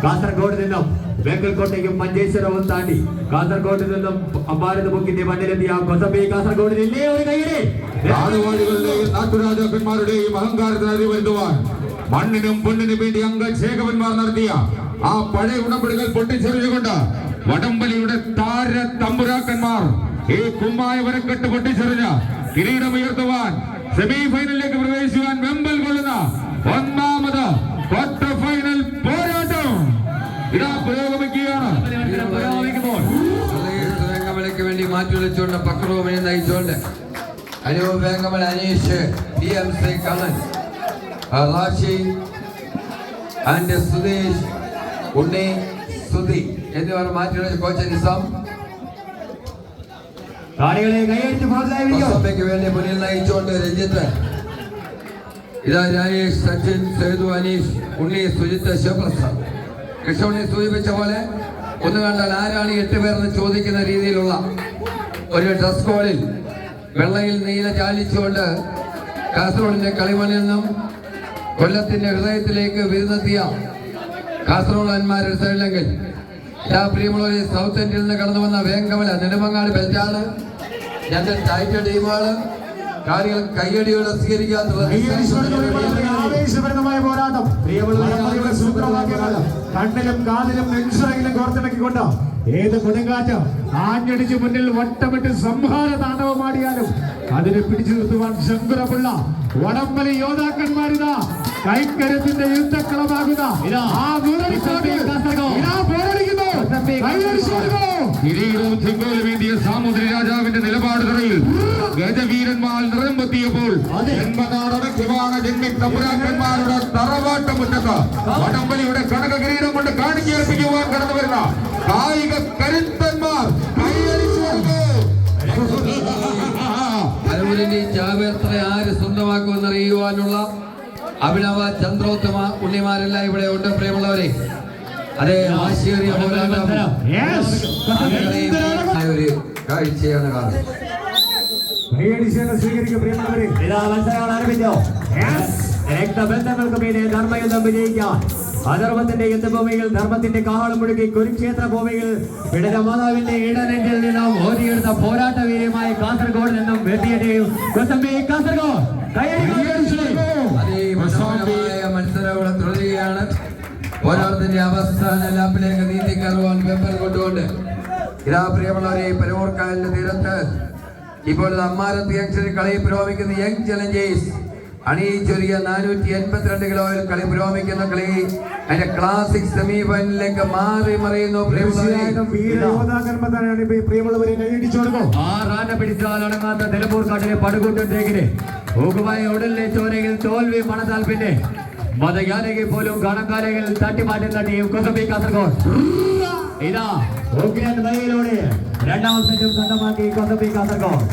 കാസർഗോഡ് നിന്നും വെങ്കൽക്കോട്ടയ്ക്കും മഞ്ചേശ്വരവും താണ്ടി കാസർഗോഡ് നിന്നും ഭാരത ബുക്കിന്റെ മണ്ണിലെത്തിയ കൊസമ്പി കാസർഗോഡിലെ ഒരു കൈയിടെ നാടുവാഴികളുടെയും നാട്ടുരാജാക്കന്മാരുടെയും അഹങ്കാരത്തിന് അറിവരുത്തുവാൻ മണ്ണിനും പൊന്നിനും വേണ്ടി അംഗശേഖവന്മാർ നടത്തിയ ആ പഴയ ഉടമ്പടികൾ പൊട്ടിച്ചെറിഞ്ഞുകൊണ്ട് വടംവലിയുടെ താര തമ്പുരാക്കന്മാർ ഈ കുമ്മായ വരക്കെട്ട് പൊട്ടിച്ചെറിഞ്ഞ് കിരീടമുയർത്തുവാൻ സെമി ഫൈനലിലേക്ക് പ്രവേശിക്കുവാൻ വെമ്പൽ കൊള്ളുന്ന ഒന്നാമത് ക്വാർട്ടർ ഫൈനൽ പോരാട്ടം ഇതാ പുരോഗമിക്കുകയാണ്. വേങ്കമലയ്ക്ക് വേണ്ടി മാറ്റിവെച്ചുകൊണ്ട് പക്രവുമനെ നയിച്ചുകൊണ്ട് അനൂപ് വേങ്കമല, അനീഷ്, PMC കണ്ണൻ, റാഷി ആൻഡ് സുധീഷ്, ഉണ്ണി, സുധി എന്നിവർ മാറ്റിവെച്ച് കോച്ച് നിസാം കൊസമ്പയ്ക്ക് വേണ്ടി മുന്നിൽ നയിച്ചുകൊണ്ട് രഞ്ജിത്ത്, ഇതാ രാജേഷ്, സച്ചിൻ, സേതു, അനീഷ്, ഉണ്ണി, സുജിത്ത്, ശിവപ്രസാദ്. കൃഷ്ണനെ സൂചിപ്പിച്ച പോലെ ഒന്ന് കണ്ടാൽ ആരാണ് 8 പേരെന്ന് ചോദിക്കുന്ന രീതിയിലുള്ള ഒരു ഡ്രസ് കോഡിൽ വെള്ളയിൽ നീല ചാലിച്ചുകൊണ്ട് കാസർഗോഡിന്റെ കളിമണ്ണിൽ നിന്നും കൊല്ലത്തിന്റെ ഹൃദയത്തിലേക്ക് വിരുന്നെത്തിയ കാസർഗോഡന്മാരുടെ സൈഡിലെങ്കിൽ പ്രിയമുള്ളവരെ സൗത്ത് ഇന്ത്യയിൽ നിന്ന് കടന്നു വന്ന വേങ്കമല നെടുമങ്ങാട് ബെൽറ്റാണ്. രണ്ട് ടൈറ്റ് ടീമുകള് കാര്യങ്ങൾ കയ്യടിയോടെ ആവേശപരമായ പോരാട്ടം കണ്ണിലും കാതിലും നെഞ്ചിറങ്ങിലും കോർത്തിണക്കിക്കൊണ്ട് ഏത് കൊടുങ്കാറ്റ് ആഞ്ഞടിച്ച് മുന്നിൽ വട്ടമിട്ട് സംഹാര താണ്ഡവമാടിയാലും അതിനെ പിടിച്ചു നിർത്തുവാൻ ശങ്കുറപ്പുള്ള വടംവലി യോദ്ധാക്കന്മാരിതാ കൈക്കരുത്തിന്റെ യുദ്ധക്കളമാകുന്ന സാമുദ്ര രാജാവിന്റെ നിലപാട് തറയിൽ ഗജവീരന്മാർ നിറമ്പെത്തിയപ്പോൾ തമ്പുരാക്കന്മാരുടെ തറവാട്ടമുറ്റത്ത് വടംവലിയുടെ കനക കിരീടം കൊണ്ട് കാണിക്കേൽപ്പിക്കുവാൻ കടന്നു വരുന്ന കായിക കരുത്തന്മാർ ആര് സ്വന്തമാക്കുമെന്നറിയുവാനുള്ള അഭിനവ ചന്ദ്രോത്തമ ഉണ്ണിമാരെല്ലാം ഇവിടെ ഉണ്ട്. പ്രിയമുള്ളവരെ, അതേ ആശയേറിയ ഒരു കാഴ്ചയാണ് കാണുന്നത്. രക്തബന്ധങ്ങൾക്ക് മീതെ ധർമ്മയുദ്ധം വിജയിക്കാൻ അധർമ്മത്തിന്റെ യുദ്ധഭൂമിയിൽ ധർമ്മത്തിന്റെ കാഹളം മുഴുകി കുരുക്ഷേത്ര ഭൂമിയിൽ മാതാവിന്റെ ഇടനെഞ്ചിൽ നിന്നും ഓടിയെടുത്ത പോരാട്ട വീര്യമായ കാസർഗോഡ് നിന്നും വെട്ടിയടിയും കൊസമ്പി കാസർഗോഡ് മത്സരം തുടരുകയാണ്. പോരാട്ടത്തിന്റെ അവസാന ലാപ്പിലേക്ക് നീന്തിക്കറുവാൻ വെമ്പൽ കൊണ്ടുകൊണ്ട് ഇതാ പ്രിയമുള്ളവരെ പരമൂർക്കാലിന്റെ തീരത്ത് ഇപ്പോൾ അമ്മാരത്തി അക്ഷരം കളി പുരോഗമിക്കുന്ന യങ് ചലഞ്ചേഴ്സ് അണിയിച്ചൊരുക്കിയ 482 കിലോയിൽ കളി പുരോഗമിക്കുന്ന കളി അതിന്റെ ക്ലാസിക് സെമി ഫൈനലിലേക്ക് മാറി മറിയുന്നു. പിടിച്ചാലടങ്ങാത്ത നിലമ്പൂർ കാട്ടിലെ പടുകൂട്ടത്തേക്കിന് ഊക്കുമായ ഉടലിലെ ചോരയിൽ തോൽവി മണത്താൽ പിന്നെ മതയാനകി പോലും കണക്കാലകൾ തട്ടിമാറ്റുന്ന ടീം കൊസമ്പി കാസർഗോഡ്. ഇതാ രണ്ടാം സെറ്റും സ്വന്തമാക്കി കൊസമ്പി കാസർഗോഡ്.